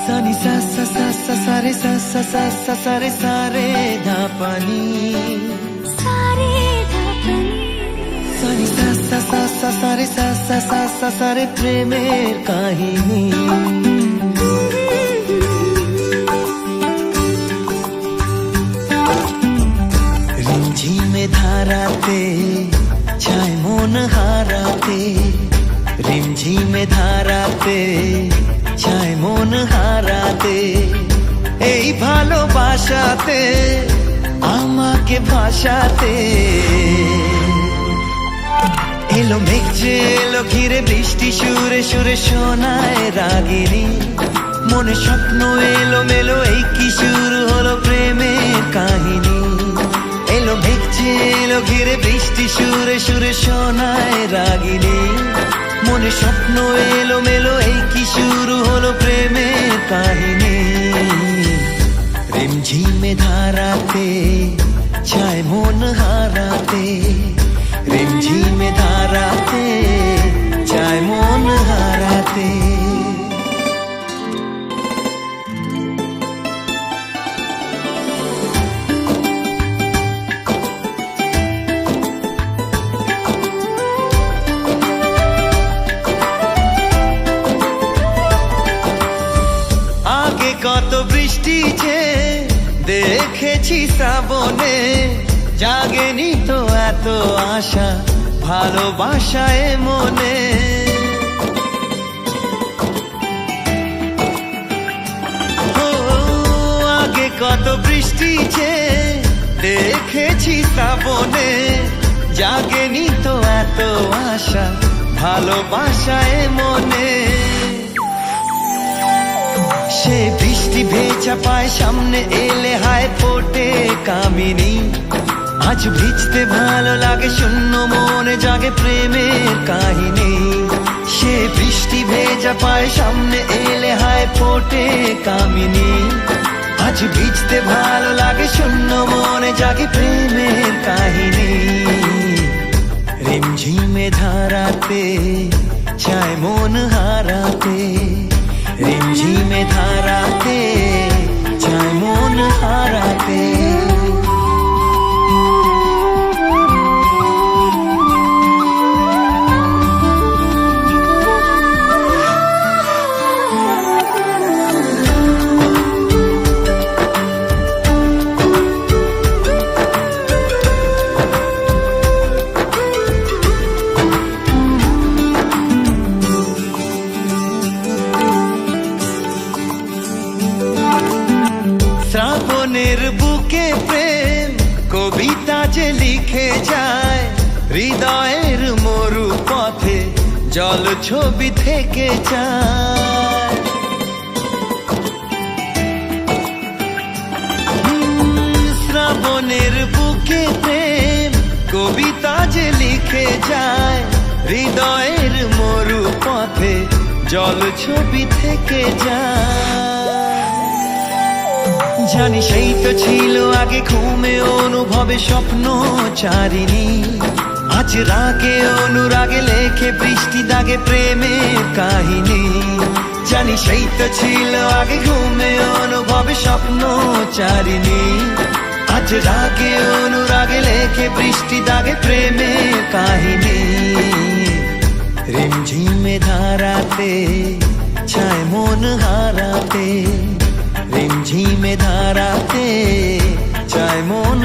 सानी सा सा सा सा सारे सा सा सा सा सारे सारे धा पानी सानी सा सा सा सा सारे सा सा सा सा सारे प्रेमेर काहिनी रिमझिमे धाराते छाय मन हाराते रिमझिमे धाराते छाय मन हाराते এই ভালোবাসাতে আমাকে ভাসাতে এলো মেঘ যে এলো ঘিরে বৃষ্টি সুরে সুরে শোনায় রাগিনী মনে স্বপ্ন এলো মেলো এই কি শুরু হলো প্রেমের কাহিনী এলো মেঘ যে এলো ঘিরে বৃষ্টি সুরে সুরে শোনায় রাগিনী মনে স্বপ্ন এলো মেলো এই কি শুরু হলো প্রেমের কাহিনী रिमझिमे धाराते छाय मन हाराते रिमझिमे धाराते छाय मन हाराते आगे कत बृष्टि छे দেখেছি শ্রাবণে জাগেনি তো এত আশা ভালোবাসায় মনে ও আগে কত বৃষ্টি যে দেখেছি শ্রাবণে জাগেনি তো এত আশা ভালোবাসায় মনে সে বৃষ্টি ভেজা পায় সামনে এলে হায় ফোটে কামিনী আজ ভিজতে ভালো লাগে শূন্য মনে জাগে প্রেমের কাহিনী সে বৃষ্টি ভেজা পায় সামনে এলে হায় ফোটে কামিনী আজ ভিজতে ভালো লাগে শূন্য মনে জাগে প্রেমের কাহিনী रिमझिमे धाराते छाय मन हाराते रिमझिमे धाराते छाय मन हाराते শ্রাবণের বুকে প্রেম কবিতা যে লিখে যায় হৃদয়ের মরু পথে জল ছবি থেকে যায় শ্রাবণের বুকে প্রেম কবিতা যে লিখে যায় হৃদয়ের মরু পথে জল ছবি থেকে যায় জানি সেই তো ছিল আগে ঘুমে অনুভবে স্বপ্ন চারিণী আজ রাগে অনুরাগে লেখে বৃষ্টি দাগে প্রেমের কাহিনী জানি সেই তো ছিল আগে ঘুমে অনুভবে স্বপ্ন চারিণী আজ রাগে অনুরাগে লেখে বৃষ্টি দাগে প্রেমের কাহিনী रिमझिमे धाराते छाय मन हाराते रिमझिमे धाराते छाय मन